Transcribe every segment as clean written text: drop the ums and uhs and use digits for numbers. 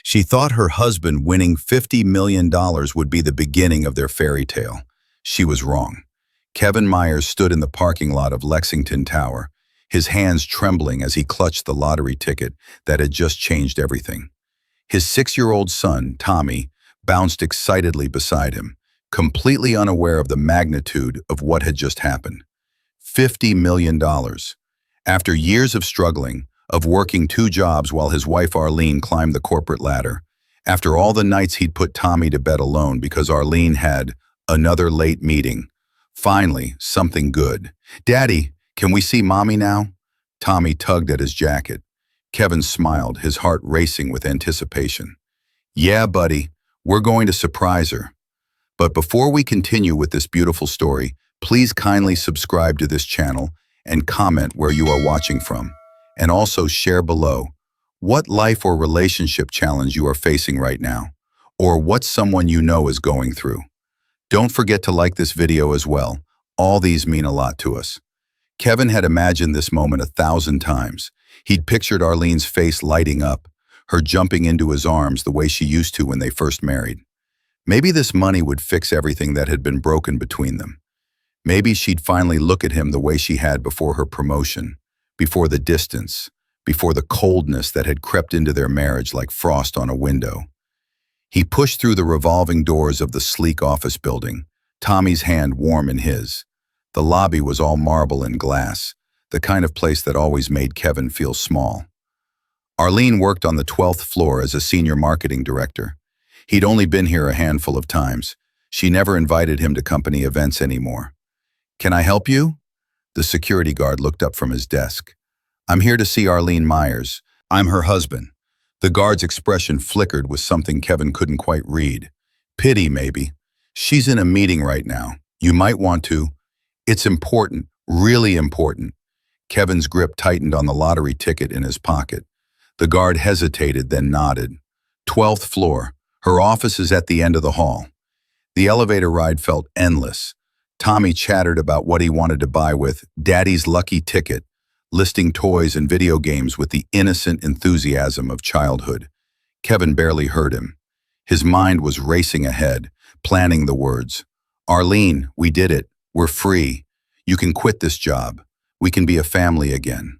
She thought her husband winning $50 million would be the beginning of their fairy tale. She was wrong. Kevin Myers stood in the parking lot of Lexington Tower, his hands trembling as he clutched the lottery ticket that had just changed everything. His 6-year-old son, Tommy, bounced excitedly beside him, completely unaware of the magnitude of what had just happened. $50 million. After years of struggling, of working 2 jobs while his wife Arlene climbed the corporate ladder, after all the nights he'd put Tommy to bed alone because Arlene had another late meeting, finally, something good. "Daddy, can we see Mommy now?" Tommy tugged at his jacket. Kevin smiled, his heart racing with anticipation. "Yeah, buddy, we're going to surprise her." But before we continue with this beautiful story, please kindly subscribe to this channel and comment where you are watching from. And also share below what life or relationship challenge you are facing right now, or what someone you know is going through. Don't forget to like this video as well. All these mean a lot to us. Kevin had imagined this moment 1,000 times. He'd pictured Arlene's face lighting up, her jumping into his arms the way she used to when they first married. Maybe this money would fix everything that had been broken between them. Maybe she'd finally look at him the way she had before her promotion, before the distance, before the coldness that had crept into their marriage like frost on a window. He pushed through the revolving doors of the sleek office building, Tommy's hand warm in his. The lobby was all marble and glass, the kind of place that always made Kevin feel small. Arlene worked on the 12th floor as a senior marketing director. He'd only been here a handful of times. She never invited him to company events anymore. "Can I help you?" The security guard looked up from his desk. "I'm here to see Arlene Myers. I'm her husband." The guard's expression flickered with something Kevin couldn't quite read. Pity, maybe. "She's in a meeting right now. You might want to." "It's important, really important." Kevin's grip tightened on the lottery ticket in his pocket. The guard hesitated, then nodded. 12th floor. Her office is at the end of the hall. The elevator ride felt endless. Tommy chattered about what he wanted to buy with Daddy's lucky ticket, listing toys and video games with the innocent enthusiasm of childhood. Kevin barely heard him. His mind was racing ahead, planning the words. "Arlene, we did it. We're free. You can quit this job. We can be a family again."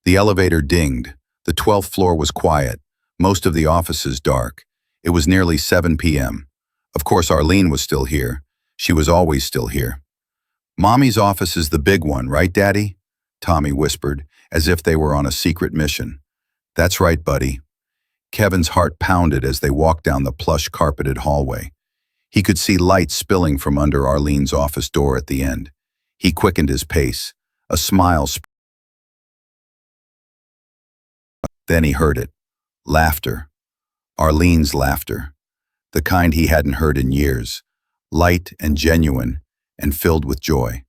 The elevator dinged. The 12th floor was quiet, most of the offices dark. It was nearly 7 p.m. Of course, Arlene was still here. She was always still here. "Mommy's office is the big one, right, Daddy?" Tommy whispered, as if they were on a secret mission. "That's right, buddy." Kevin's heart pounded as they walked down the plush carpeted hallway. He could see light spilling from under Arlene's office door at the end. He quickened his pace. A smile spread. Then he heard it. Laughter. Arlene's laughter. The kind he hadn't heard in years. Light and genuine and filled with joy.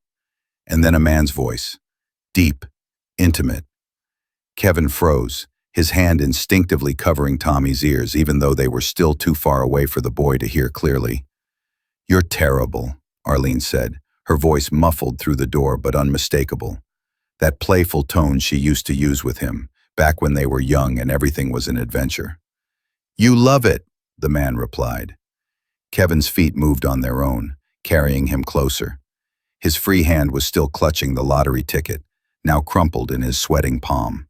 And then a man's voice. Deep, intimate. Kevin froze, his hand instinctively covering Tommy's ears, even though they were still too far away for the boy to hear clearly. "You're terrible," Arlene said, her voice muffled through the door but unmistakable. That playful tone she used to use with him, back when they were young and everything was an adventure. "You love it," the man replied. Kevin's feet moved on their own, carrying him closer. His free hand was still clutching the lottery ticket, now crumpled in his sweating palm.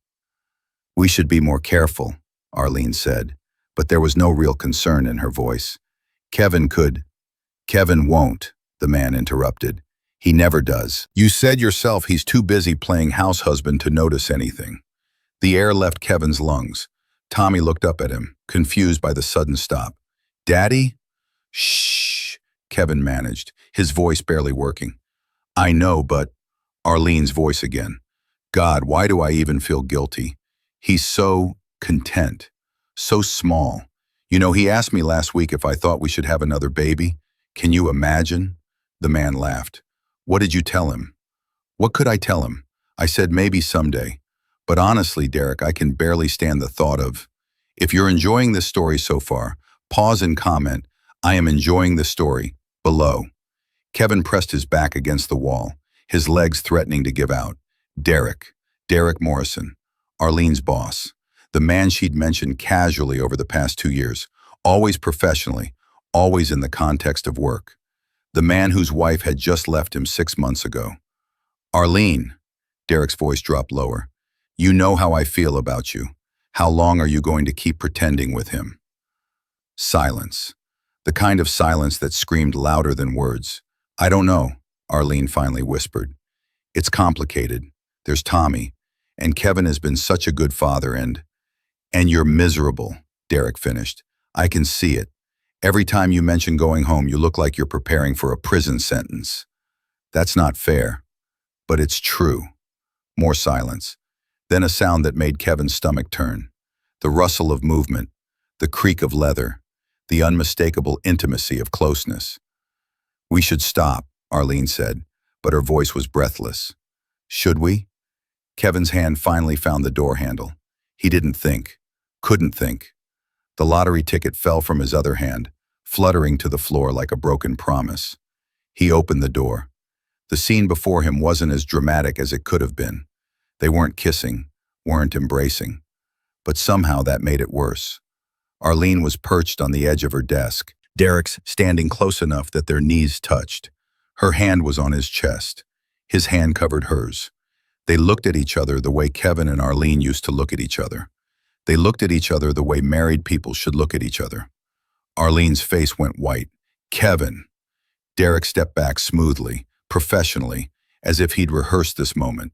"We should be more careful," Arlene said, but there was no real concern in her voice. "Kevin won't," the man interrupted. "He never does. You said yourself he's too busy playing house husband to notice anything." The air left Kevin's lungs. Tommy looked up at him, confused by the sudden stop. "Daddy?" "Shh," Kevin managed, his voice barely working. "I know, but..." Arlene's voice again. "God, why do I even feel guilty? He's so content, so small. You know, he asked me last week if I thought we should have another baby. Can you imagine?" The man laughed. "What did you tell him?" "What could I tell him? I said maybe someday. But honestly, Derek, I can barely stand the thought of..." If you're enjoying this story so far, pause and comment, "I am enjoying the story," below. Kevin pressed his back against the wall, his legs threatening to give out. Derek Morrison, Arlene's boss. The man she'd mentioned casually over the past 2 years, always professionally, always in the context of work. The man whose wife had just left him 6 months ago. Arlene, Derek's voice dropped lower. You know how I feel about you. How long are you going to keep pretending with him? Silence. The kind of silence that screamed louder than words. I don't know, Arlene finally whispered. It's complicated. There's Tommy, and Kevin has been such a good father and you're miserable, Derek finished. I can see it. Every time you mention going home, you look like you're preparing for a prison sentence. That's not fair, but it's true. More silence. Then a sound that made Kevin's stomach turn. The rustle of movement, the creak of leather, the unmistakable intimacy of closeness. We should stop, Arlene said, but her voice was breathless. Should we? Kevin's hand finally found the door handle. He didn't think, couldn't think. The lottery ticket fell from his other hand, fluttering to the floor like a broken promise. He opened the door. The scene before him wasn't as dramatic as it could have been. They weren't kissing, weren't embracing. But somehow that made it worse. Arlene was perched on the edge of her desk, Derek's standing close enough that their knees touched. Her hand was on his chest. His hand covered hers. They looked at each other the way Kevin and Arlene used to look at each other. They looked at each other the way married people should look at each other. Arlene's face went white. Kevin. Derek stepped back smoothly, professionally, as if he'd rehearsed this moment.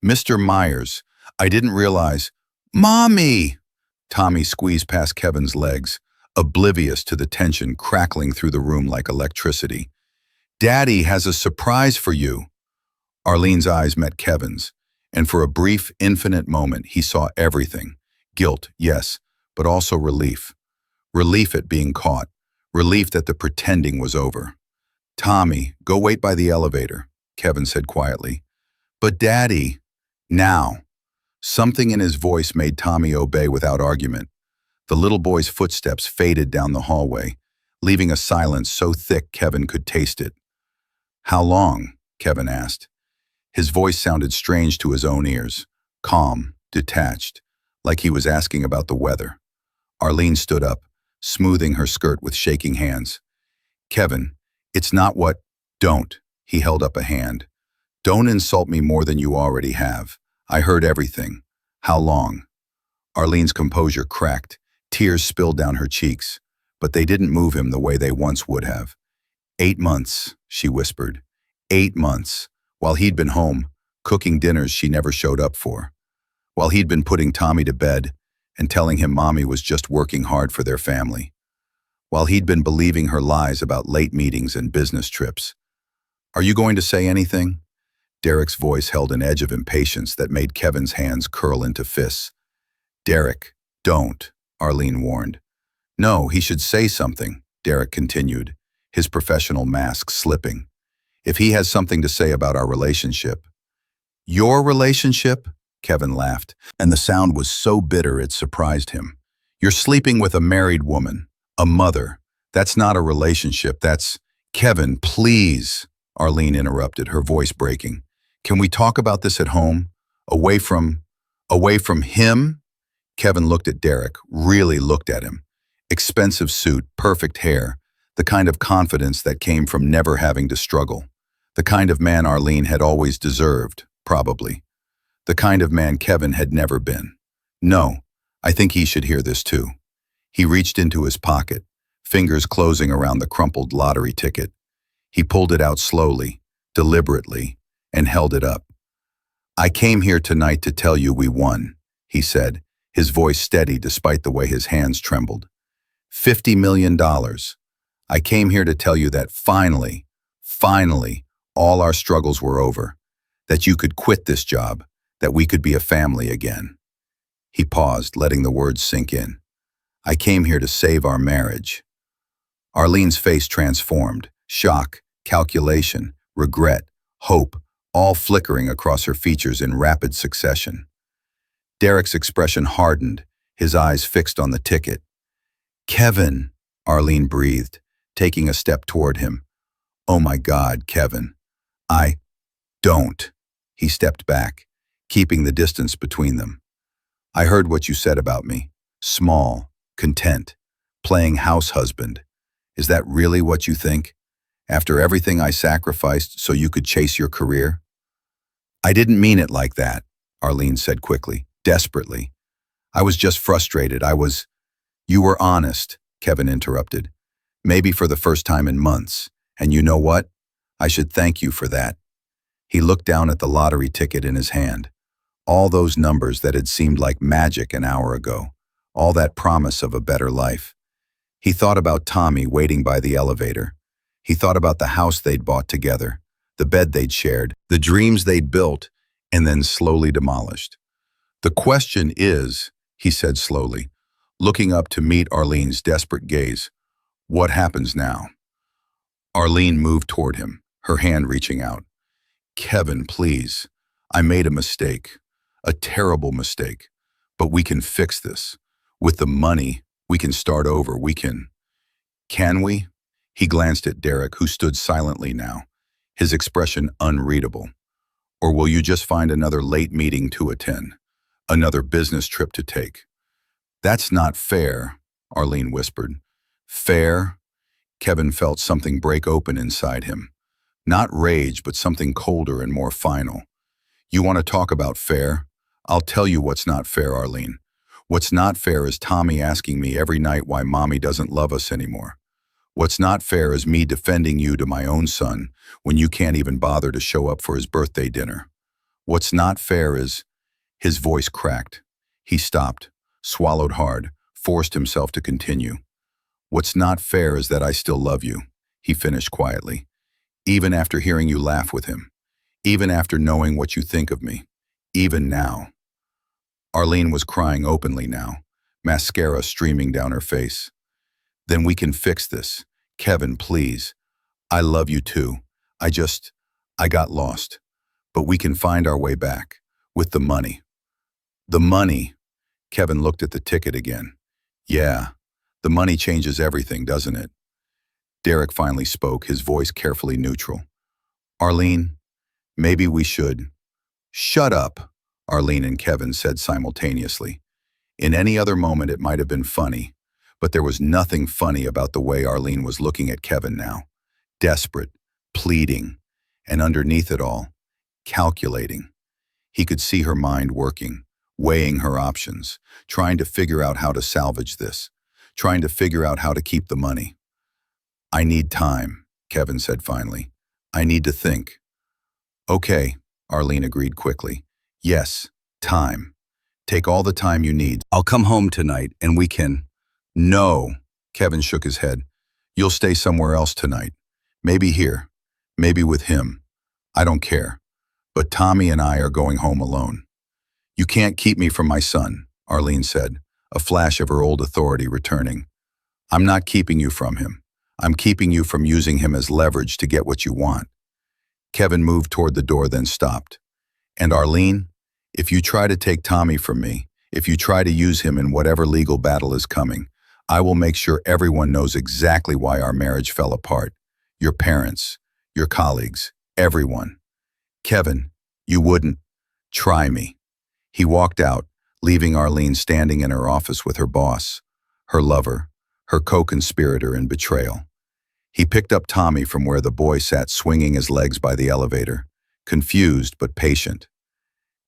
Mr. Myers, I didn't realize. Mommy! Tommy squeezed past Kevin's legs, oblivious to the tension crackling through the room like electricity. Daddy has a surprise for you. Arlene's eyes met Kevin's, and for a brief, infinite moment he saw everything. Guilt, yes, but also relief. Relief at being caught. Relief that the pretending was over. Tommy, go wait by the elevator, Kevin said quietly. But Daddy, now. Something in his voice made Tommy obey without argument. The little boy's footsteps faded down the hallway, leaving a silence so thick Kevin could taste it. How long? Kevin asked. His voice sounded strange to his own ears, calm, detached, like he was asking about the weather. Arlene stood up, smoothing her skirt with shaking hands. Kevin, it's not what. Don't. He held up a hand. Don't insult me more than you already have. I heard everything. How long? Arlene's composure cracked. Tears spilled down her cheeks, but they didn't move him the way they once would have. 8 months, she whispered. 8 months, while he'd been home, cooking dinners she never showed up for. While he'd been putting Tommy to bed and telling him Mommy was just working hard for their family. While he'd been believing her lies about late meetings and business trips. Are you going to say anything? Derek's voice held an edge of impatience that made Kevin's hands curl into fists. Derek, don't, Arlene warned. No, he should say something, Derek continued, his professional mask slipping. If he has something to say about our relationship. Your relationship? Kevin laughed, and the sound was so bitter it surprised him. You're sleeping with a married woman, a mother. That's not a relationship, that's… Kevin, please, Arlene interrupted, her voice breaking. Can we talk about this at home? Away from him? Kevin looked at Derek, really looked at him. Expensive suit, perfect hair, the kind of confidence that came from never having to struggle. The kind of man Arlene had always deserved, probably. The kind of man Kevin had never been. No, I think he should hear this too. He reached into his pocket, fingers closing around the crumpled lottery ticket. He pulled it out slowly, deliberately, and held it up. I came here tonight to tell you we won, he said, his voice steady despite the way his hands trembled. $50 million. I came here to tell you that finally, all our struggles were over, that you could quit this job, that we could be a family again. He paused, letting the words sink in. I came here to save our marriage. Arlene's face transformed, shock, calculation, regret, hope, all flickering across her features in rapid succession. Derek's expression hardened, his eyes fixed on the ticket. Kevin, Arlene breathed, taking a step toward him. Oh my God, Kevin. I don't. He stepped back, keeping the distance between them. I heard what you said about me. Small, content, playing house husband. Is that really what you think? After everything I sacrificed so you could chase your career? I didn't mean it like that, Arlene said quickly, desperately. I was just frustrated. You were honest, Kevin interrupted. Maybe for the first time in months. And you know what? I should thank you for that. He looked down at the lottery ticket in his hand. All those numbers that had seemed like magic an hour ago. All that promise of a better life. He thought about Tommy waiting by the elevator. He thought about the house they'd bought together, the bed they'd shared, the dreams they'd built, and then slowly demolished. The question is, he said slowly, looking up to meet Arlene's desperate gaze, what happens now? Arlene moved toward him, her hand reaching out. Kevin, please. I made a mistake, a terrible mistake, but we can fix this. With the money, we can start over, Can we? He glanced at Derek, who stood silently now, his expression unreadable. Or will you just find another late meeting to attend, another business trip to take? That's not fair, Arlene whispered. Fair? Kevin felt something break open inside him. Not rage, but something colder and more final. You want to talk about fair? I'll tell you what's not fair, Arlene. What's not fair is Tommy asking me every night why Mommy doesn't love us anymore. What's not fair is me defending you to my own son when you can't even bother to show up for his birthday dinner. What's not fair is... His voice cracked. He stopped, swallowed hard, forced himself to continue. What's not fair is that I still love you, he finished quietly. Even after hearing you laugh with him. Even after knowing what you think of me. Even now. Arlene was crying openly now, mascara streaming down her face. Then we can fix this. Kevin, please. I love you too. I got lost. But we can find our way back. With the money. The money. Kevin looked at the ticket again. Yeah, the money changes everything, doesn't it? Derek finally spoke, his voice carefully neutral. Arlene, maybe we should. Shut up, Arlene and Kevin said simultaneously. In any other moment it might have been funny, but there was nothing funny about the way Arlene was looking at Kevin now. Desperate, pleading, and underneath it all, calculating. He could see her mind working, weighing her options, trying to figure out how to salvage this, trying to figure out how to keep the money. I need time, Kevin said finally. I need to think. Okay, Arlene agreed quickly. Yes, time. Take all the time you need. I'll come home tonight and we can... No, Kevin shook his head. You'll stay somewhere else tonight. Maybe here. Maybe with him. I don't care. But Tommy and I are going home alone. You can't keep me from my son, Arlene said, a flash of her old authority returning. I'm not keeping you from him. I'm keeping you from using him as leverage to get what you want. Kevin moved toward the door, then stopped. And Arlene, if you try to take Tommy from me, if you try to use him in whatever legal battle is coming, I will make sure everyone knows exactly why our marriage fell apart. Your parents, your colleagues, everyone. Kevin, you wouldn't. Try me. He walked out, leaving Arlene standing in her office with her boss, her lover, her co-conspirator in betrayal. He picked up Tommy from where the boy sat swinging his legs by the elevator, confused but patient.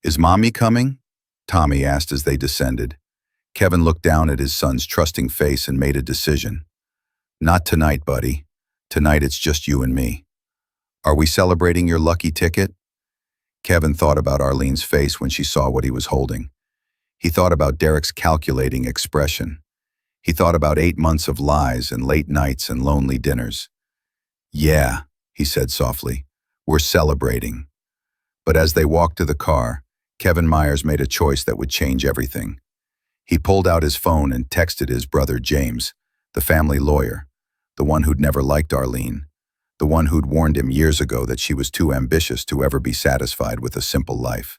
Is Mommy coming? Tommy asked as they descended. Kevin looked down at his son's trusting face and made a decision. Not tonight, buddy. Tonight it's just you and me. Are we celebrating your lucky ticket? Kevin thought about Arlene's face when she saw what he was holding. He thought about Derek's calculating expression. He thought about 8 months of lies and late nights and lonely dinners. Yeah, he said softly, we're celebrating. But as they walked to the car, Kevin Myers made a choice that would change everything. He pulled out his phone and texted his brother James, the family lawyer, the one who'd never liked Arlene, the one who'd warned him years ago that she was too ambitious to ever be satisfied with a simple life.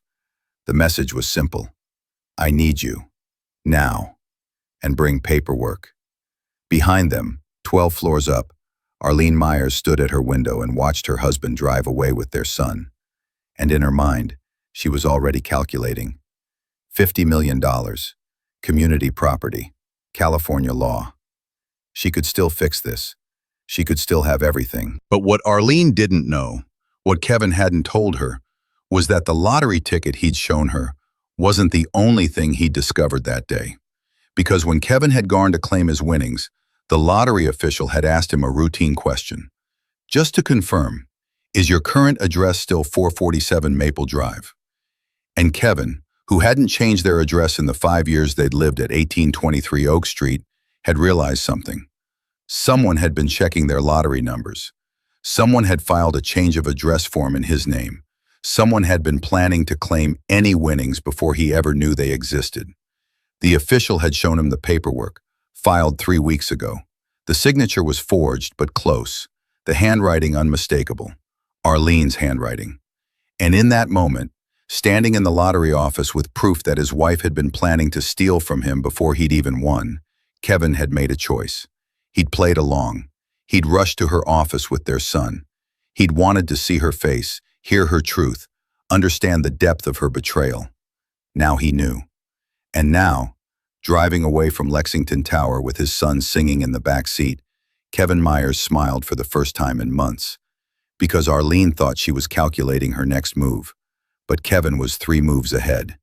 The message was simple. I need you. Now. And bring paperwork. Behind them, 12 floors up, Arlene Myers stood at her window and watched her husband drive away with their son. And in her mind, she was already calculating. $50 million. Community property. California law. She could still fix this. She could still have everything. But what Arlene didn't know, what Kevin hadn't told her, was that the lottery ticket he'd shown her wasn't the only thing he'd discovered that day. Because when Kevin had gone to claim his winnings, the lottery official had asked him a routine question. Just to confirm, is your current address still 447 Maple Drive? And Kevin, who hadn't changed their address in the 5 years they'd lived at 1823 Oak Street, had realized something. Someone had been checking their lottery numbers. Someone had filed a change of address form in his name. Someone had been planning to claim any winnings before he ever knew they existed. The official had shown him the paperwork, filed 3 weeks ago. The signature was forged, but close. The handwriting unmistakable. Arlene's handwriting. And in that moment, standing in the lottery office with proof that his wife had been planning to steal from him before he'd even won, Kevin had made a choice. He'd played along. He'd rushed to her office with their son. He'd wanted to see her face, hear her truth, understand the depth of her betrayal. Now he knew. And now, driving away from Lexington Tower with his son singing in the back seat, Kevin Myers smiled for the first time in months. Because Arlene thought she was calculating her next move. But Kevin was 3 moves ahead.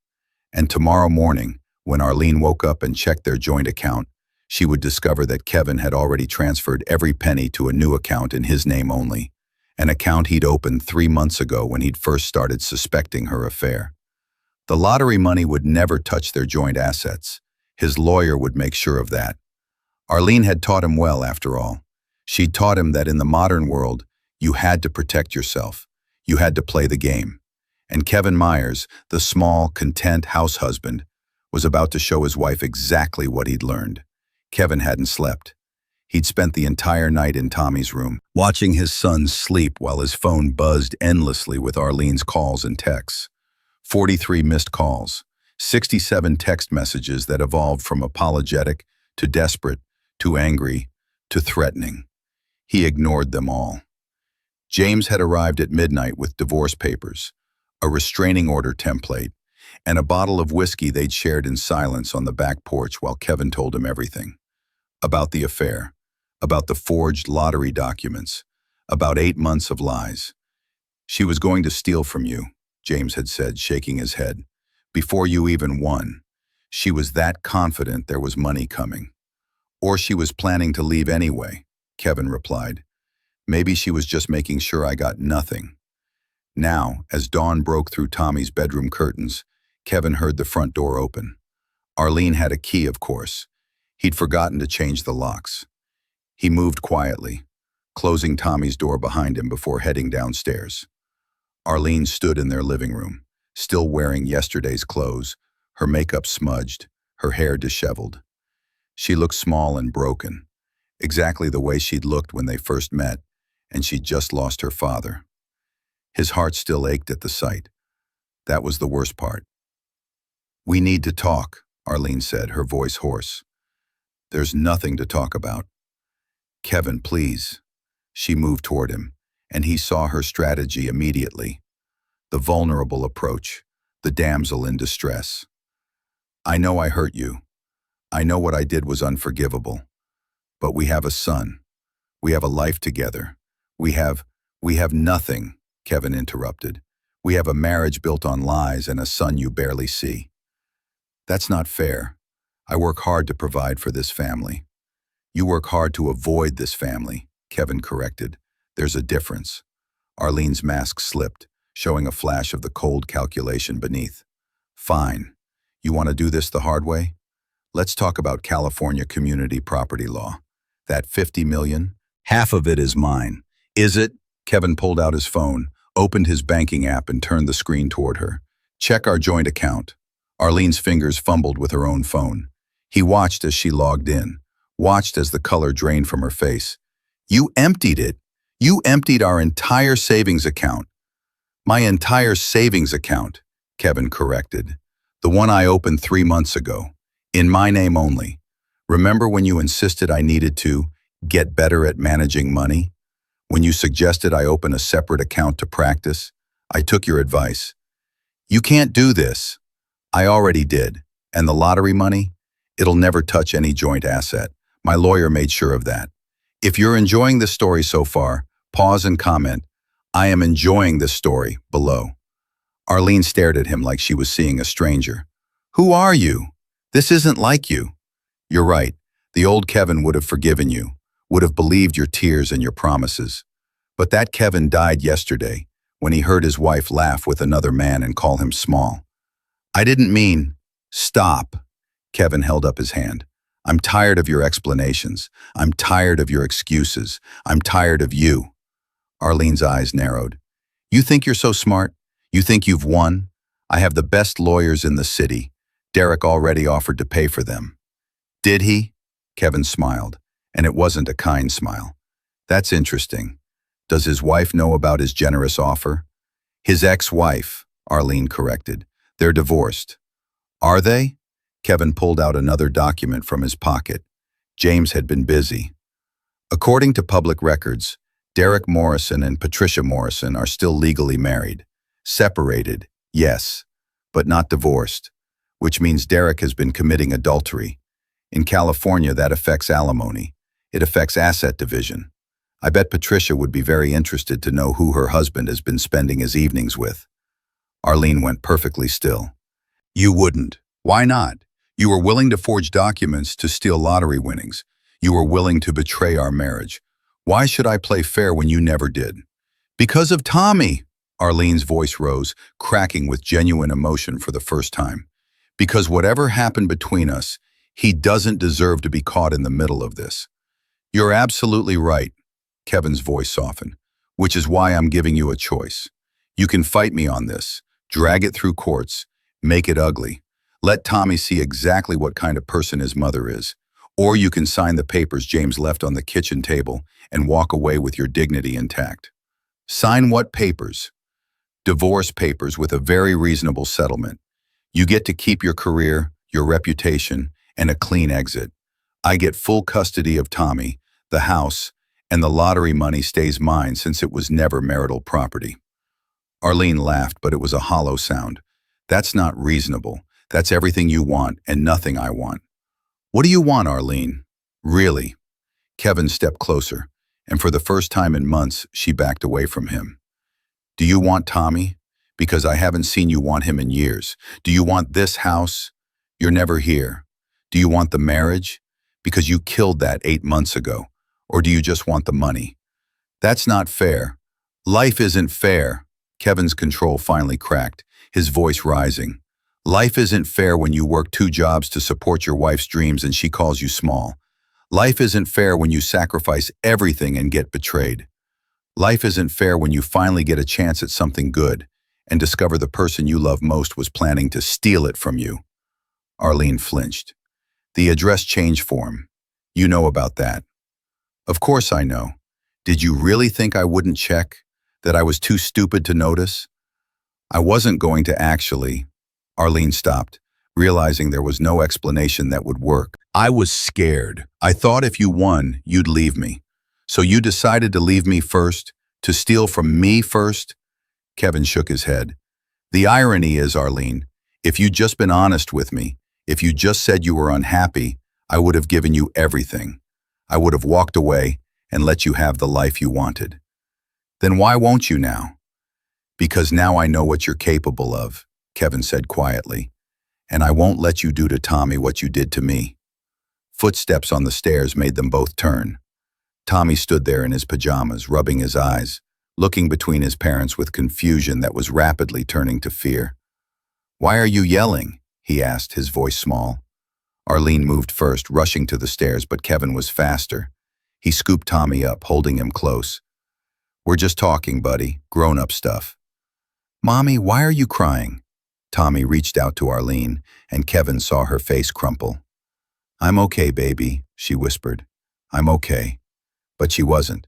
And tomorrow morning, when Arlene woke up and checked their joint account, she would discover that Kevin had already transferred every penny to a new account in his name only, an account he'd opened 3 months ago when he'd first started suspecting her affair. The lottery money would never touch their joint assets. His lawyer would make sure of that. Arlene had taught him well, after all. She'd taught him that in the modern world, you had to protect yourself. You had to play the game. And Kevin Myers, the small, content house husband, was about to show his wife exactly what he'd learned. Kevin hadn't slept. He'd spent the entire night in Tommy's room, watching his son sleep while his phone buzzed endlessly with Arlene's calls and texts. 43 missed calls, 67 text messages that evolved from apologetic to desperate to angry to threatening. He ignored them all. James had arrived at midnight with divorce papers, a restraining order template, and a bottle of whiskey they'd shared in silence on the back porch while Kevin told him everything. About the affair, about the forged lottery documents, about 8 months of lies. She was going to steal from you, James had said, shaking his head. Before you even won. She was that confident there was money coming. Or she was planning to leave anyway, Kevin replied. Maybe she was just making sure I got nothing. Now, as dawn broke through Tommy's bedroom curtains, Kevin heard the front door open. Arlene had a key, of course. He'd forgotten to change the locks. He moved quietly, closing Tommy's door behind him before heading downstairs. Arlene stood in their living room, still wearing yesterday's clothes, her makeup smudged, her hair disheveled. She looked small and broken, exactly the way she'd looked when they first met, and she'd just lost her father. His heart still ached at the sight. That was the worst part. "We need to talk," Arlene said, her voice hoarse. "There's nothing to talk about." "Kevin, please." She moved toward him, and he saw her strategy immediately. The vulnerable approach, the damsel in distress. "I know I hurt you. I know what I did was unforgivable. But we have a son. We have a life together. We have nothing," Kevin interrupted. "We have a marriage built on lies and a son you barely see." "That's not fair. I work hard to provide for this family." "You work hard to avoid this family," Kevin corrected. "There's a difference." Arlene's mask slipped, showing a flash of the cold calculation beneath. "Fine. You want to do this the hard way? Let's talk about California community property law. That 50 million, half of it is mine." "Is it?" Kevin pulled out his phone, opened his banking app and turned the screen toward her. "Check our joint account." Arlene's fingers fumbled with her own phone. He watched as she logged in, watched as the color drained from her face. "You emptied it. You emptied our entire savings account." "My entire savings account," Kevin corrected. "The one I opened 3 months ago. In my name only. Remember when you insisted I needed to get better at managing money? When you suggested I open a separate account to practice? I took your advice. You can't do this. I already did. And the lottery money? It'll never touch any joint asset. My lawyer made sure of that. If you're enjoying this story so far, pause and comment, "I am enjoying this story," below. Arlene stared at him like she was seeing a stranger. "Who are you? This isn't like you." "You're right. The old Kevin would have forgiven you, would have believed your tears and your promises. But that Kevin died yesterday, when he heard his wife laugh with another man and call him small. I didn't mean—" "Stop." Kevin held up his hand. "I'm tired of your explanations. I'm tired of your excuses. I'm tired of you." Arlene's eyes narrowed. "You think you're so smart? You think you've won? I have the best lawyers in the city. Derek already offered to pay for them." "Did he?" Kevin smiled, and it wasn't a kind smile. "That's interesting. Does his wife know about his generous offer?" "His ex-wife," Arlene corrected. "They're divorced." "Are they?" Kevin pulled out another document from his pocket. James had been busy. According to public records, Derek Morrison and Patricia Morrison are still legally married. Separated, yes, but not divorced, which means Derek has been committing adultery. In California, that affects alimony. It affects asset division. I bet Patricia would be very interested to know who her husband has been spending his evenings with. Arlene went perfectly still. "You wouldn't. Why not? You were willing to forge documents to steal lottery winnings. You were willing to betray our marriage. Why should I play fair when you never did?" "Because of Tommy!" Arlene's voice rose, cracking with genuine emotion for the first time. "Because whatever happened between us, he doesn't deserve to be caught in the middle of this." "You're absolutely right." Kevin's voice softened. "Which is why I'm giving you a choice. You can fight me on this, drag it through courts, make it ugly. Let Tommy see exactly what kind of person his mother is. Or you can sign the papers James left on the kitchen table and walk away with your dignity intact." "Sign what papers?" "Divorce papers with a very reasonable settlement. You get to keep your career, your reputation, and a clean exit. I get full custody of Tommy, the house, and the lottery money stays mine since it was never marital property." Arlene laughed, but it was a hollow sound. "That's not reasonable. That's everything you want and nothing I want." "What do you want, Arlene? Really?" Kevin stepped closer, and for the first time in months, she backed away from him. "Do you want Tommy? Because I haven't seen you want him in years. Do you want this house? You're never here. Do you want the marriage? Because you killed that 8 months ago. Or do you just want the money?" "That's not fair." "Life isn't fair." Kevin's control finally cracked, his voice rising. "Life isn't fair when you work 2 jobs to support your wife's dreams and she calls you small. Life isn't fair when you sacrifice everything and get betrayed. Life isn't fair when you finally get a chance at something good and discover the person you love most was planning to steal it from you." Arlene flinched. "The address change form. You know about that." "Of course I know. Did you really think I wouldn't check? That I was too stupid to notice?" "I wasn't going to actually." Arlene stopped, realizing there was no explanation that would work. "I was scared. I thought if you won, you'd leave me. So you decided to leave me first? To steal from me first?" Kevin shook his head. "The irony is, Arlene, if you'd just been honest with me, if you just said you were unhappy, I would have given you everything. I would have walked away and let you have the life you wanted." "Then why won't you now?" "Because now I know what you're capable of," Kevin said quietly. "And I won't let you do to Tommy what you did to me." Footsteps on the stairs made them both turn. Tommy stood there in his pajamas, rubbing his eyes, looking between his parents with confusion that was rapidly turning to fear. "Why are you yelling?" he asked, his voice small. Arlene moved first, rushing to the stairs, but Kevin was faster. He scooped Tommy up, holding him close. "We're just talking, buddy. Grown-up stuff." "Mommy, why are you crying?" Tommy reached out to Arlene, and Kevin saw her face crumple. "I'm okay, baby," she whispered. "I'm okay." But she wasn't.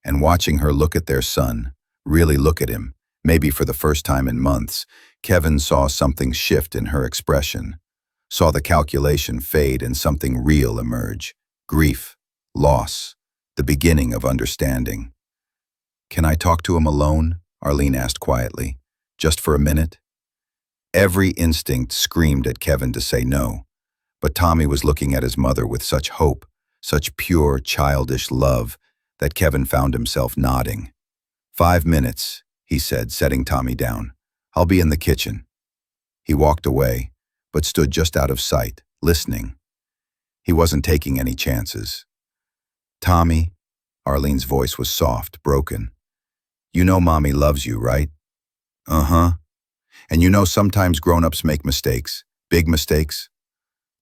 And watching her look at their son, really look at him, maybe for the first time in months, Kevin saw something shift in her expression. Saw the calculation fade and something real emerge. Grief, loss, the beginning of understanding. "Can I talk to him alone?" Arlene asked quietly. "Just for a minute?" Every instinct screamed at Kevin to say no, but Tommy was looking at his mother with such hope, such pure, childish love, that Kevin found himself nodding. 5 minutes, he said, setting Tommy down. I'll be in the kitchen. He walked away, but stood just out of sight, listening. He wasn't taking any chances. Tommy, Arlene's voice was soft, broken. You know Mommy loves you, right? Uh-huh. And you know sometimes grown-ups make mistakes, big mistakes?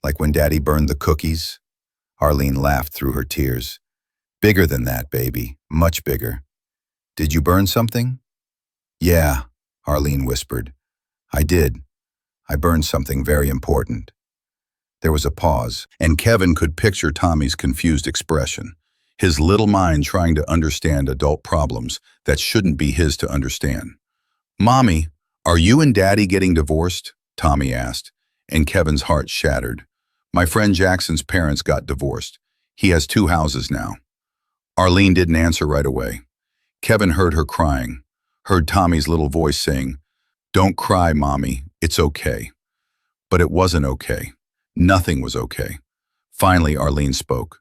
Like when Daddy burned the cookies? Arlene laughed through her tears. Bigger than that, baby, much bigger. Did you burn something? Yeah, Arlene whispered. I did. I burned something very important. There was a pause, and Kevin could picture Tommy's confused expression, his little mind trying to understand adult problems that shouldn't be his to understand. Mommy, are you and Daddy getting divorced? Tommy asked, and Kevin's heart shattered. My friend Jackson's parents got divorced. He has 2 houses now. Arlene didn't answer right away. Kevin heard her crying, heard Tommy's little voice saying, Don't cry, Mommy, it's okay. But it wasn't okay. Nothing was okay. Finally, Arlene spoke.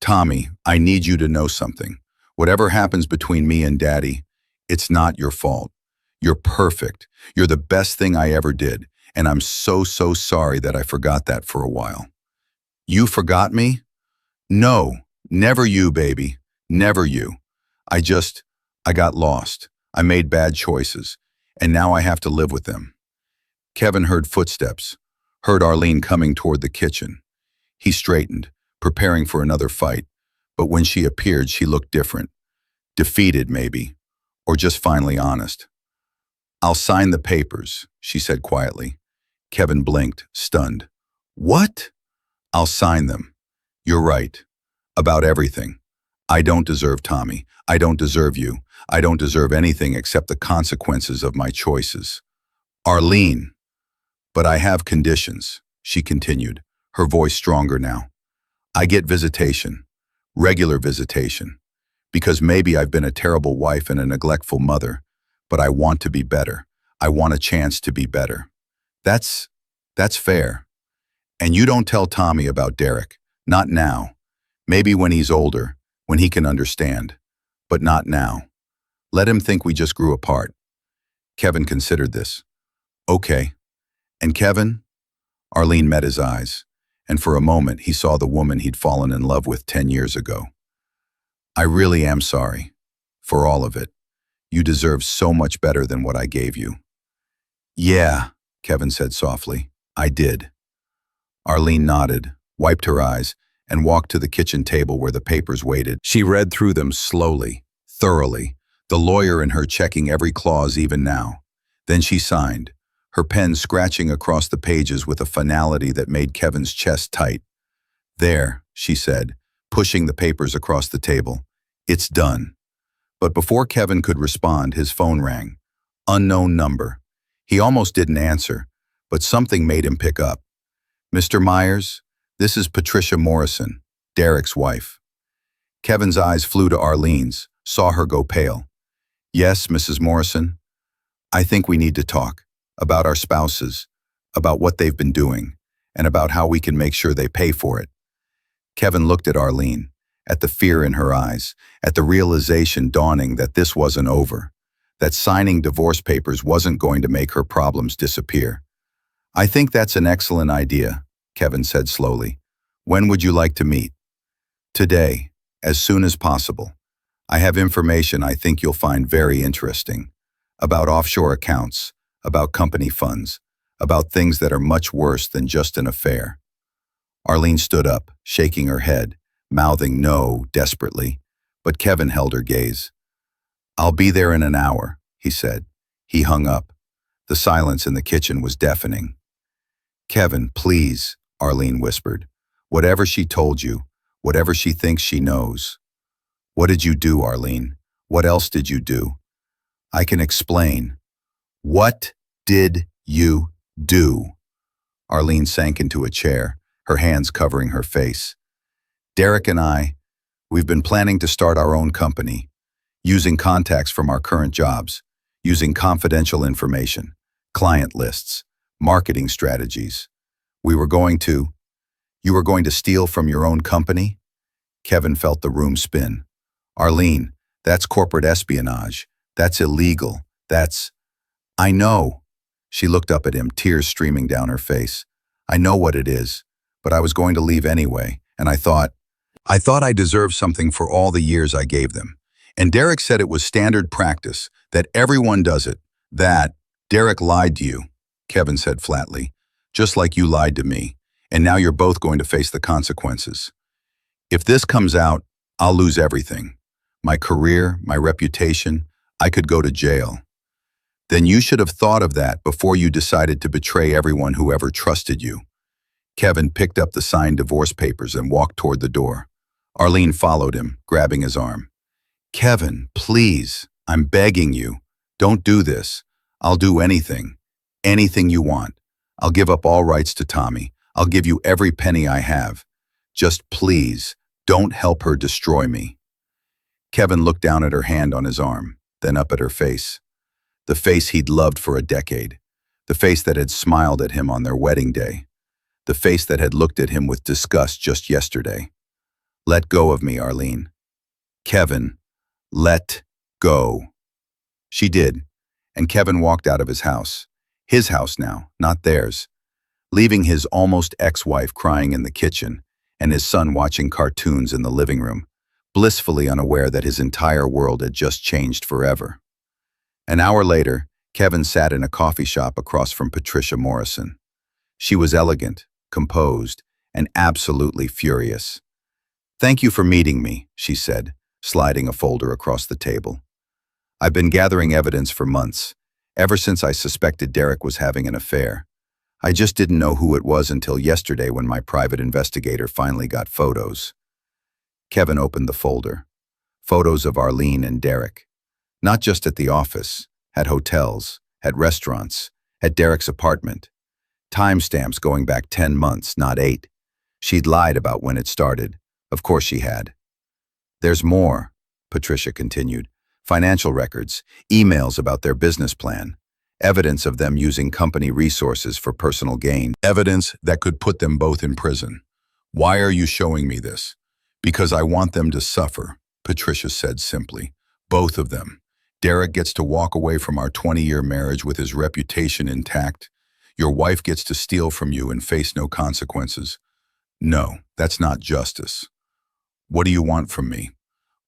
Tommy, I need you to know something. Whatever happens between me and Daddy, it's not your fault. You're perfect. You're the best thing I ever did, and I'm so sorry that I forgot that for a while. You forgot me? No, never you, baby. Never you. I got lost. I made bad choices, and now I have to live with them. Kevin heard footsteps, heard Arlene coming toward the kitchen. He straightened, preparing for another fight, but when she appeared, she looked different. Defeated, maybe, or just finally honest. I'll sign the papers, she said quietly. Kevin blinked, stunned. What? I'll sign them. You're right. About everything. I don't deserve Tommy. I don't deserve you. I don't deserve anything except the consequences of my choices. Arlene. But I have conditions, she continued, her voice stronger now. I get visitation, regular visitation, because maybe I've been a terrible wife and a neglectful mother, but I want to be better. I want a chance to be better. That's fair. And you don't tell Tommy about Derek. Not now. Maybe when he's older, when he can understand. But not now. Let him think we just grew apart. Kevin considered this. Okay. And Kevin? Arlene met his eyes, and for a moment he saw the woman he'd fallen in love with 10 years ago. I really am sorry. For all of it. You deserve so much better than what I gave you. Yeah, Kevin said softly. I did. Arlene nodded, wiped her eyes, and walked to the kitchen table where the papers waited. She read through them slowly, thoroughly, the lawyer in her checking every clause even now. Then she signed, her pen scratching across the pages with a finality that made Kevin's chest tight. There, she said, pushing the papers across the table. It's done. But before Kevin could respond, his phone rang. Unknown number. He almost didn't answer, but something made him pick up. Mr. Myers, this is Patricia Morrison, Derek's wife. Kevin's eyes flew to Arlene's, saw her go pale. Yes, Mrs. Morrison. I think we need to talk about our spouses, about what they've been doing, and about how we can make sure they pay for it. Kevin looked at Arlene, at the fear in her eyes, at the realization dawning that this wasn't over, that signing divorce papers wasn't going to make her problems disappear. I think that's an excellent idea, Kevin said slowly. When would you like to meet? Today, as soon as possible. I have information I think you'll find very interesting. About offshore accounts, about company funds, about things that are much worse than just an affair. Arlene stood up, shaking her head, mouthing no desperately, but Kevin held her gaze. I'll be there in an hour, he said. He hung up. The silence in the kitchen was deafening. Kevin, please, Arlene whispered. Whatever she told you, whatever she thinks she knows. What did you do, Arlene? What else did you do? I can explain. What did you do? Arlene sank into a chair, her hands covering her face. Derek and we've been planning to start our own company, using contacts from our current jobs, using confidential information, client lists, marketing strategies. We were going to, you were going to steal from your own company? Kevin felt the room spin. Arlene, that's corporate espionage. That's illegal. I know. She looked up at him, tears streaming down her face. I know what it is, but I was going to leave anyway, and I thought I deserved something for all the years I gave them. And Derek said it was standard practice, that everyone does it. Derek lied to you, Kevin said flatly, just like you lied to me, and now you're both going to face the consequences. If this comes out, I'll lose everything. My career, my reputation, I could go to jail. Then you should have thought of that before you decided to betray everyone who ever trusted you. Kevin picked up the signed divorce papers and walked toward the door. Arlene followed him, grabbing his arm. Kevin, please, I'm begging you. Don't do this. I'll do anything. Anything you want. I'll give up all rights to Tommy. I'll give you every penny I have. Just please, don't help her destroy me. Kevin looked down at her hand on his arm, then up at her face. The face he'd loved for a decade. The face that had smiled at him on their wedding day. The face that had looked at him with disgust just yesterday. Let go of me, Arlene. Kevin, let go. She did, and Kevin walked out of his house. His house now, not theirs. Leaving his almost ex-wife crying in the kitchen and his son watching cartoons in the living room, blissfully unaware that his entire world had just changed forever. An hour later, Kevin sat in a coffee shop across from Patricia Morrison. She was elegant, composed, and absolutely furious. Thank you for meeting me, she said, sliding a folder across the table. I've been gathering evidence for months, ever since I suspected Derek was having an affair. I just didn't know who it was until yesterday when my private investigator finally got photos. Kevin opened the folder. Photos of Arlene and Derek. Not just at the office, at hotels, at restaurants, at Derek's apartment. Timestamps going back 10 months, not 8. She'd lied about when it started. Of course she had. There's more, Patricia continued. Financial records, emails about their business plan, evidence of them using company resources for personal gain, evidence that could put them both in prison. Why are you showing me this? Because I want them to suffer, Patricia said simply. Both of them. Derek gets to walk away from our 20-year marriage with his reputation intact. Your wife gets to steal from you and face no consequences. No, that's not justice. What do you want from me?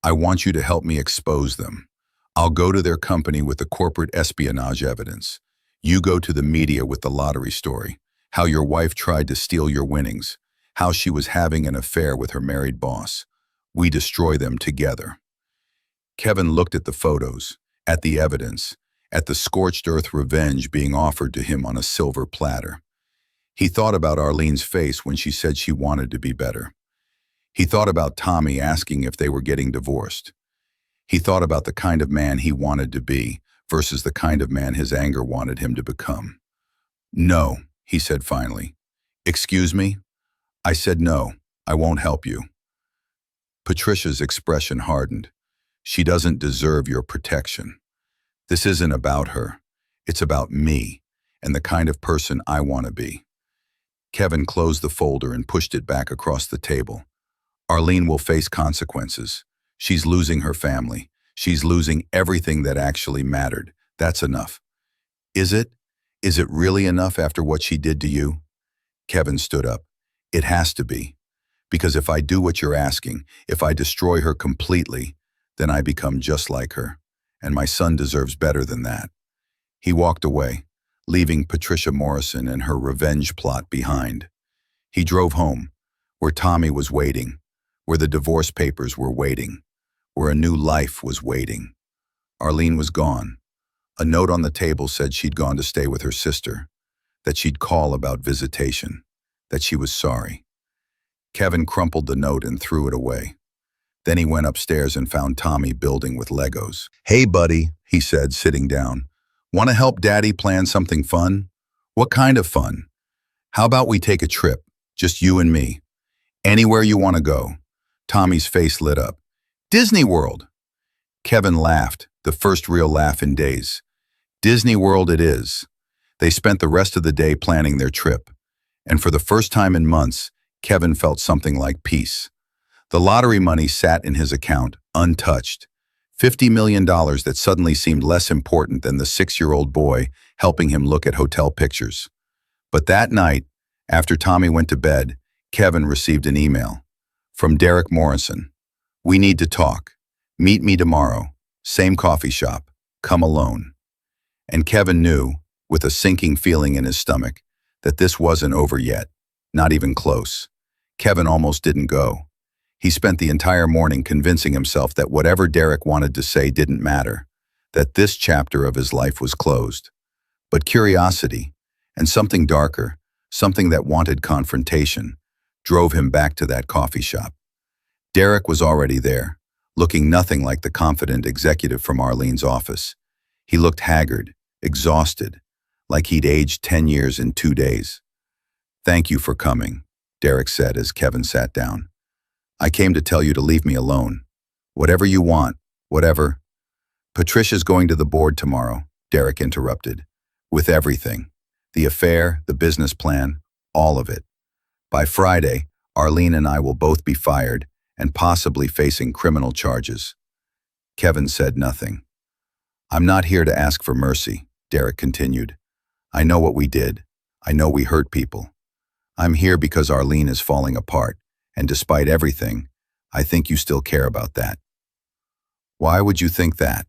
I want you to help me expose them. I'll go to their company with the corporate espionage evidence. You go to the media with the lottery story, how your wife tried to steal your winnings, how she was having an affair with her married boss. We destroy them together. Kevin looked at the photos, at the evidence, at the scorched earth revenge being offered to him on a silver platter. He thought about Arlene's face when she said she wanted to be better. He thought about Tommy asking if they were getting divorced. He thought about the kind of man he wanted to be versus the kind of man his anger wanted him to become. No, he said finally. Excuse me? I said no, I won't help you. Patricia's expression hardened. She doesn't deserve your protection. This isn't about her. It's about me and the kind of person I want to be. Kevin closed the folder and pushed it back across the table. Arlene will face consequences. She's losing her family. She's losing everything that actually mattered. That's enough. Is it? Is it really enough after what she did to you? Kevin stood up. It has to be. Because if I do what you're asking, if I destroy her completely, then I become just like her. And my son deserves better than that. He walked away, leaving Patricia Morrison and her revenge plot behind. He drove home, where Tommy was waiting, where the divorce papers were waiting, where a new life was waiting. Arlene was gone. A note on the table said she'd gone to stay with her sister, that she'd call about visitation, that she was sorry. Kevin crumpled the note and threw it away. Then he went upstairs and found Tommy building with Legos. Hey, buddy, he said, sitting down. Want to help Daddy plan something fun? What kind of fun? How about we take a trip, just you and me? Anywhere you want to go. Tommy's face lit up. Disney World. Kevin laughed, the first real laugh in days. Disney World it is. They spent the rest of the day planning their trip, and for the first time in months, Kevin felt something like peace. The lottery money sat in his account, untouched. $50 million that suddenly seemed less important than the 6-year-old boy helping him look at hotel pictures. But that night, after Tommy went to bed, Kevin received an email from Derek Morrison. "We need to talk. Meet me tomorrow. Same coffee shop. Come alone." And Kevin knew, with a sinking feeling in his stomach, that this wasn't over yet. Not even close. Kevin almost didn't go. He spent the entire morning convincing himself that whatever Derek wanted to say didn't matter, that this chapter of his life was closed. But curiosity, and something darker, something that wanted confrontation, drove him back to that coffee shop. Derek was already there, looking nothing like the confident executive from Arlene's office. He looked haggard, exhausted, like he'd aged 10 years in 2 days. "Thank you for coming," Derek said as Kevin sat down. "I came to tell you to leave me alone. Whatever you want, whatever." "Patricia's going to the board tomorrow," Derek interrupted. "With everything. The affair, the business plan, all of it. By Friday, Arlene and I will both be fired and possibly facing criminal charges." Kevin said nothing. "I'm not here to ask for mercy," Derek continued. "I know what we did. I know we hurt people. I'm here because Arlene is falling apart, and despite everything, I think you still care about that." "Why would you think that?"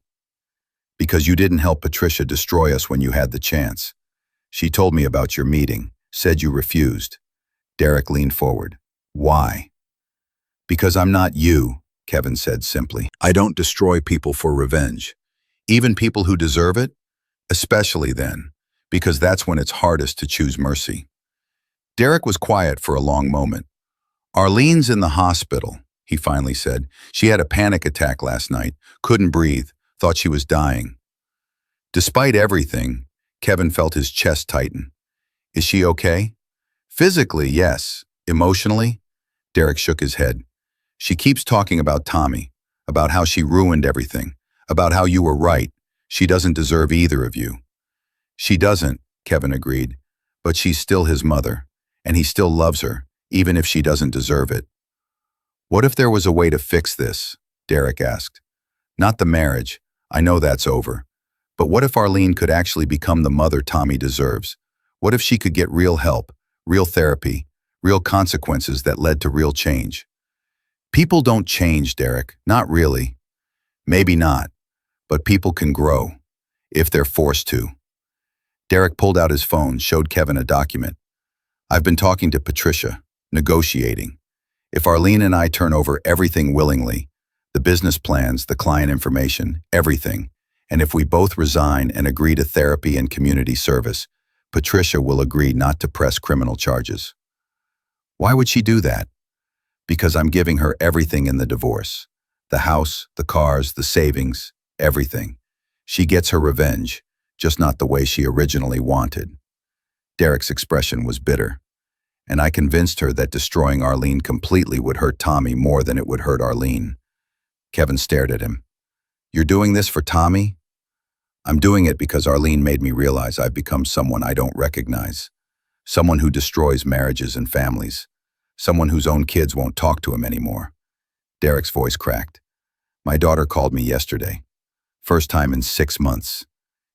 "Because you didn't help Patricia destroy us when you had the chance. She told me about your meeting, said you refused." Derek leaned forward. "Why?" "Because I'm not you," Kevin said simply. "I don't destroy people for revenge. Even people who deserve it? Especially then, because that's when it's hardest to choose mercy." Derek was quiet for a long moment. "Arlene's in the hospital," he finally said. "She had a panic attack last night, couldn't breathe, thought she was dying." Despite everything, Kevin felt his chest tighten. "Is she okay?" "Physically, yes. Emotionally?" Derek shook his head. "She keeps talking about Tommy, about how she ruined everything, about how you were right. She doesn't deserve either of you." "She doesn't," Kevin agreed, "but she's still his mother, and he still loves her, even if she doesn't deserve it." "What if there was a way to fix this?" Derek asked. "Not the marriage. I know that's over. But what if Arlene could actually become the mother Tommy deserves? What if she could get real help, real therapy, real consequences that led to real change?" "People don't change, Derek. Not really." "Maybe not. But people can grow, if they're forced to." Derek pulled out his phone, showed Kevin a document. "I've been talking to Patricia, negotiating. If Arlene and I turn over everything willingly, the business plans, the client information, everything, and if we both resign and agree to therapy and community service, Patricia will agree not to press criminal charges." "Why would she do that?" "Because I'm giving her everything in the divorce. The house, the cars, the savings, everything. She gets her revenge, just not the way she originally wanted." Derek's expression was bitter. "And I convinced her that destroying Arlene completely would hurt Tommy more than it would hurt Arlene." Kevin stared at him. "You're doing this for Tommy?" "I'm doing it because Arlene made me realize I've become someone I don't recognize. Someone who destroys marriages and families. Someone whose own kids won't talk to him anymore." Derek's voice cracked. "My daughter called me yesterday. First time in 6 months.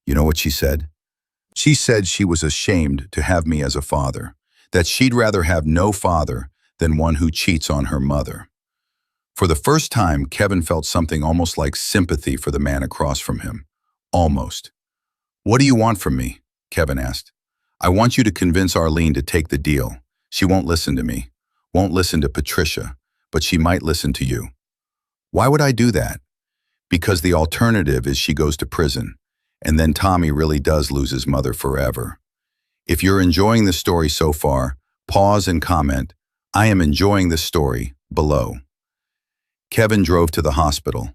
You know what she said? She said she was ashamed to have me as a father, that she'd rather have no father than one who cheats on her mother." For the first time, Kevin felt something almost like sympathy for the man across from him. Almost. "What do you want from me?" Kevin asked. "I want you to convince Arlene to take the deal. She won't listen to me, won't listen to Patricia, but she might listen to you." "Why would I do that?" "Because the alternative is she goes to prison, and then Tommy really does lose his mother forever." If you're enjoying this story so far, pause and comment, "I am enjoying this story," below. Kevin drove to the hospital.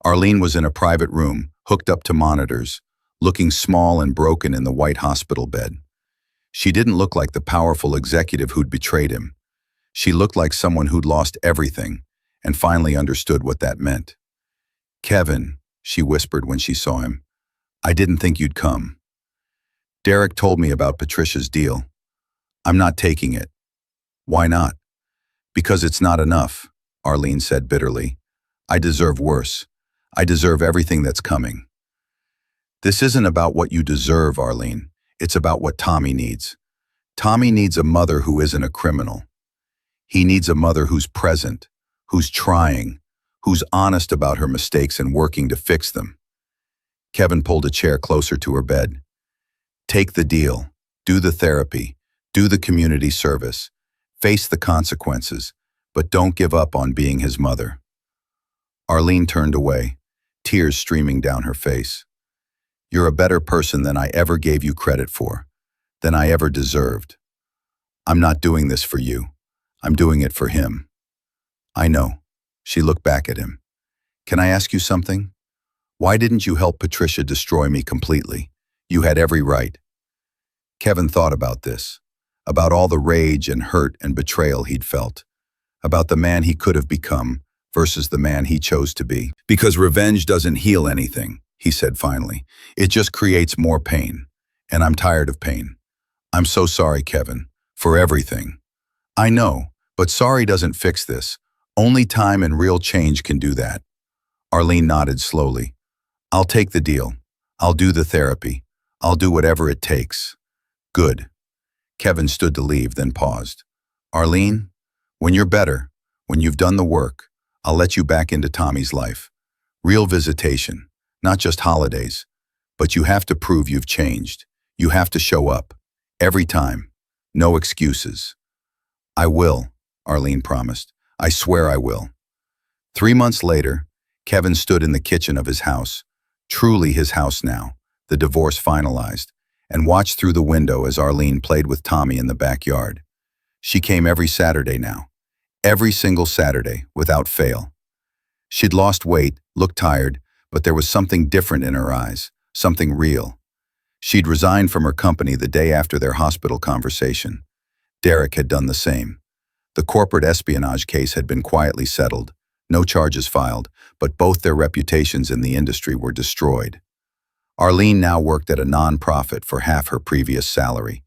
Arlene was in a private room, hooked up to monitors, looking small and broken in the white hospital bed. She didn't look like the powerful executive who'd betrayed him. She looked like someone who'd lost everything and finally understood what that meant. "Kevin," she whispered when she saw him, "I didn't think you'd come." Derek told me about Patricia's deal. I'm not taking it. Why not? Because it's not enough, Arlene said bitterly. I deserve worse. I deserve everything that's coming. This isn't about what you deserve, Arlene. It's about what Tommy needs. Tommy needs a mother who isn't a criminal. He needs a mother who's present, who's trying, who's honest about her mistakes and working to fix them. Kevin pulled a chair closer to her bed. Take the deal. Do the therapy. Do the community service. Face the consequences, but don't give up on being his mother. Arlene turned away, tears streaming down her face. You're a better person than I ever gave you credit for, than I ever deserved. I'm not doing this for you. I'm doing it for him. I know. She looked back at him. Can I ask you something? Why didn't you help Patricia destroy me completely? You had every right. Kevin thought about this, about all the rage and hurt and betrayal he'd felt, about the man he could have become versus the man he chose to be. Because revenge doesn't heal anything, he said finally. It just creates more pain. And I'm tired of pain. I'm so sorry, Kevin, for everything. I know, but sorry doesn't fix this. Only time and real change can do that. Arlene nodded slowly. I'll take the deal. I'll do the therapy. I'll do whatever it takes. Good. Kevin stood to leave, then paused. Arlene, when you're better, when you've done the work, I'll let you back into Tommy's life. Real visitation, not just holidays. But you have to prove you've changed. You have to show up. Every time. No excuses. I will, Arlene promised. I swear I will. 3 months later, Kevin stood in the kitchen of his house, truly his house now, the divorce finalized, and watched through the window as Arlene played with Tommy in the backyard. She came every Saturday now. Every single Saturday, without fail. She'd lost weight, looked tired, but there was something different in her eyes, something real. She'd resigned from her company the day after their hospital conversation. Derek had done the same. The corporate espionage case had been quietly settled, no charges filed, but both their reputations in the industry were destroyed. Arlene now worked at a non-profit for half her previous salary.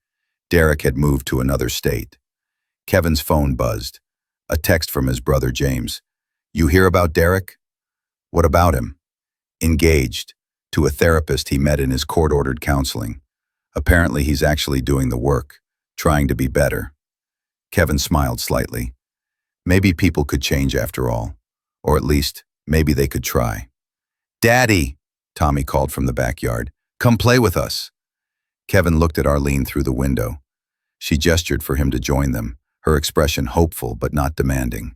Derek had moved to another state. Kevin's phone buzzed. A text from his brother James. You hear about Derek? What about him? Engaged. To a therapist he met in his court-ordered counseling. Apparently he's actually doing the work, trying to be better. Kevin smiled slightly. Maybe people could change after all. Or at least, maybe they could try. Daddy, Tommy called from the backyard. Come play with us. Kevin looked at Arlene through the window. She gestured for him to join them, her expression hopeful but not demanding.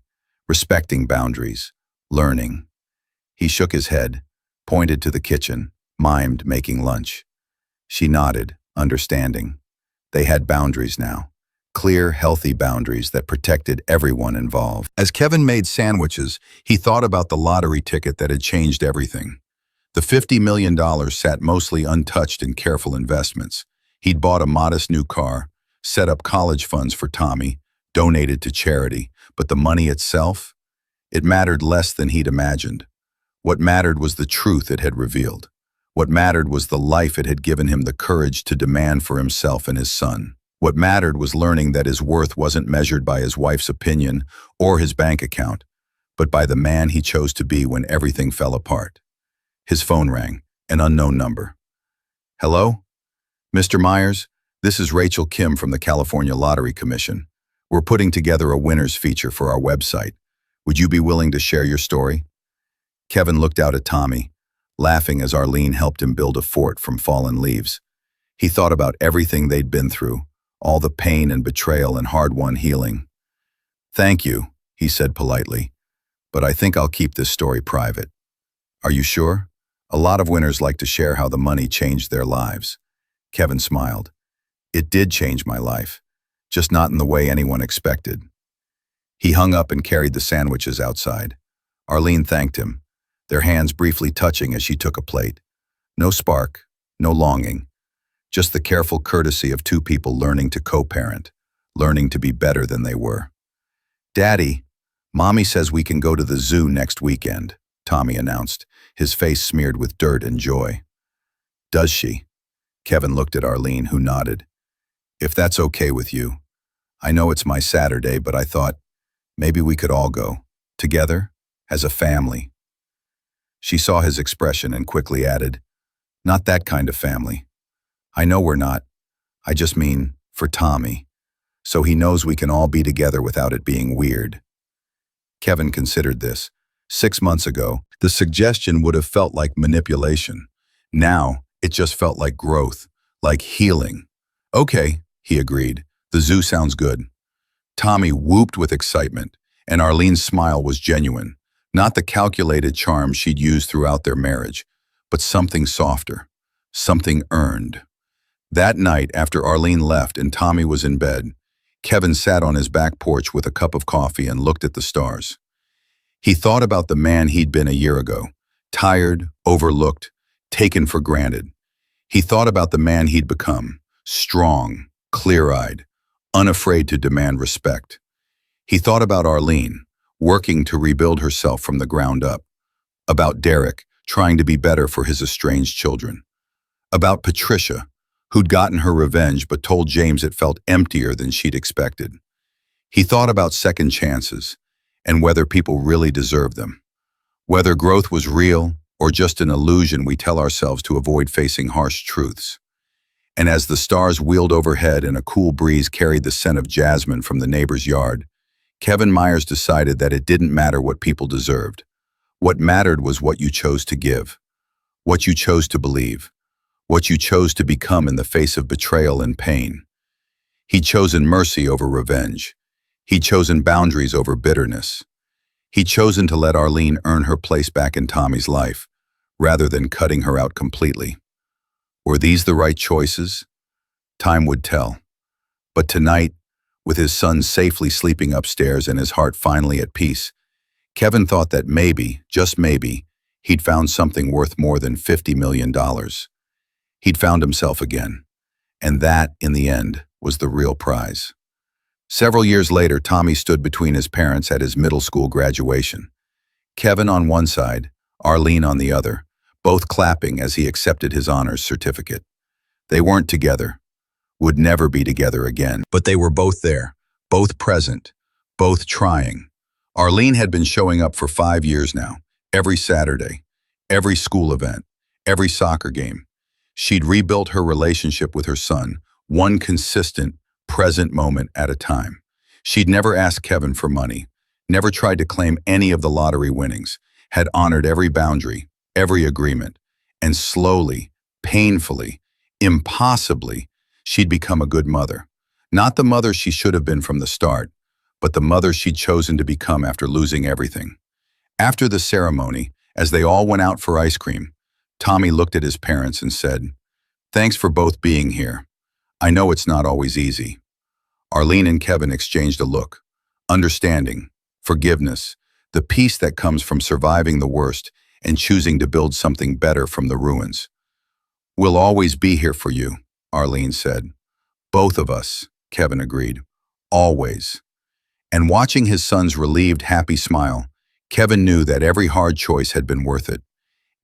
Respecting boundaries. Learning. He shook his head, pointed to the kitchen, mimed making lunch. She nodded, understanding. They had boundaries now. Clear, healthy boundaries that protected everyone involved. As Kevin made sandwiches, he thought about the lottery ticket that had changed everything. The $50 million sat mostly untouched in careful investments. He'd bought a modest new car, set up college funds for Tommy, donated to charity, but the money itself? It mattered less than he'd imagined. What mattered was the truth it had revealed. What mattered was the life it had given him the courage to demand for himself and his son. What mattered was learning that his worth wasn't measured by his wife's opinion or his bank account, but by the man he chose to be when everything fell apart. His phone rang, an unknown number. Hello? Mr. Myers, this is Rachel Kim from the California Lottery Commission. We're putting together a winners feature for our website. Would you be willing to share your story? Kevin looked out at Tommy, laughing as Arlene helped him build a fort from fallen leaves. He thought about everything they'd been through, all the pain and betrayal and hard-won healing. Thank you, he said politely, but I think I'll keep this story private. Are you sure? A lot of winners like to share how the money changed their lives. Kevin smiled. It did change my life, just not in the way anyone expected. He hung up and carried the sandwiches outside. Arlene thanked him, their hands briefly touching as she took a plate. No spark, no longing, just the careful courtesy of two people learning to co-parent, learning to be better than they were. Daddy, Mommy says we can go to the zoo next weekend, Tommy announced, his face smeared with dirt and joy. Does she? Kevin looked at Arlene, who nodded. If that's okay with you. I know it's my Saturday, but I thought maybe we could all go. Together, as a family. She saw his expression and quickly added, not that kind of family. I know we're not. I just mean, for Tommy. So he knows we can all be together without it being weird. Kevin considered this. 6 months ago, the suggestion would have felt like manipulation. Now, it just felt like growth, like healing. Okay, he agreed. The zoo sounds good. Tommy whooped with excitement, and Arlene's smile was genuine, not the calculated charm she'd used throughout their marriage, but something softer, something earned. That night, after Arlene left and Tommy was in bed, Kevin sat on his back porch with a cup of coffee and looked at the stars. He thought about the man he'd been a year ago, tired, overlooked, taken for granted. He thought about the man he'd become, strong, clear-eyed, unafraid to demand respect. He thought about Arlene, working to rebuild herself from the ground up. About Derek, trying to be better for his estranged children. About Patricia, who'd gotten her revenge but told James it felt emptier than she'd expected. He thought about second chances, and whether people really deserved them. Whether growth was real or just an illusion we tell ourselves to avoid facing harsh truths. And as the stars wheeled overhead and a cool breeze carried the scent of jasmine from the neighbor's yard, Kevin Myers decided that it didn't matter what people deserved. What mattered was what you chose to give, what you chose to believe, what you chose to become in the face of betrayal and pain. He'd chosen mercy over revenge. He'd chosen boundaries over bitterness. He'd chosen to let Arlene earn her place back in Tommy's life, rather than cutting her out completely. Were these the right choices? Time would tell. But tonight, with his son safely sleeping upstairs and his heart finally at peace, Kevin thought that maybe, just maybe, he'd found something worth more than $50 million. He'd found himself again. And that, in the end, was the real prize. Several years later, Tommy stood between his parents at his middle school graduation. Kevin on one side, Arlene on the other, both clapping as he accepted his honors certificate. They weren't together, would never be together again, but they were both there, both present, both trying. Arlene had been showing up for 5 years now, every Saturday, every school event, every soccer game. She'd rebuilt her relationship with her son, one consistent, present moment at a time. She'd never asked Kevin for money, never tried to claim any of the lottery winnings, had honored every boundary, every agreement, and slowly, painfully, impossibly, she'd become a good mother. Not the mother she should have been from the start, but the mother she'd chosen to become after losing everything. After the ceremony, as they all went out for ice cream, Tommy looked at his parents and said, "Thanks for both being here. I know it's not always easy." Arlene and Kevin exchanged a look. Understanding, forgiveness, the peace that comes from surviving the worst and choosing to build something better from the ruins. "We'll always be here for you," Arlene said. "Both of us," Kevin agreed. "Always." And watching his son's relieved, happy smile, Kevin knew that every hard choice had been worth it.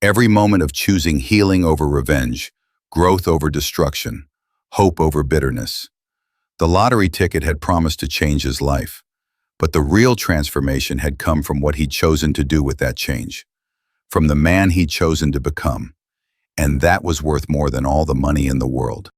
Every moment of choosing healing over revenge, growth over destruction, hope over bitterness. The lottery ticket had promised to change his life, but the real transformation had come from what he'd chosen to do with that change, from the man he'd chosen to become, and that was worth more than all the money in the world.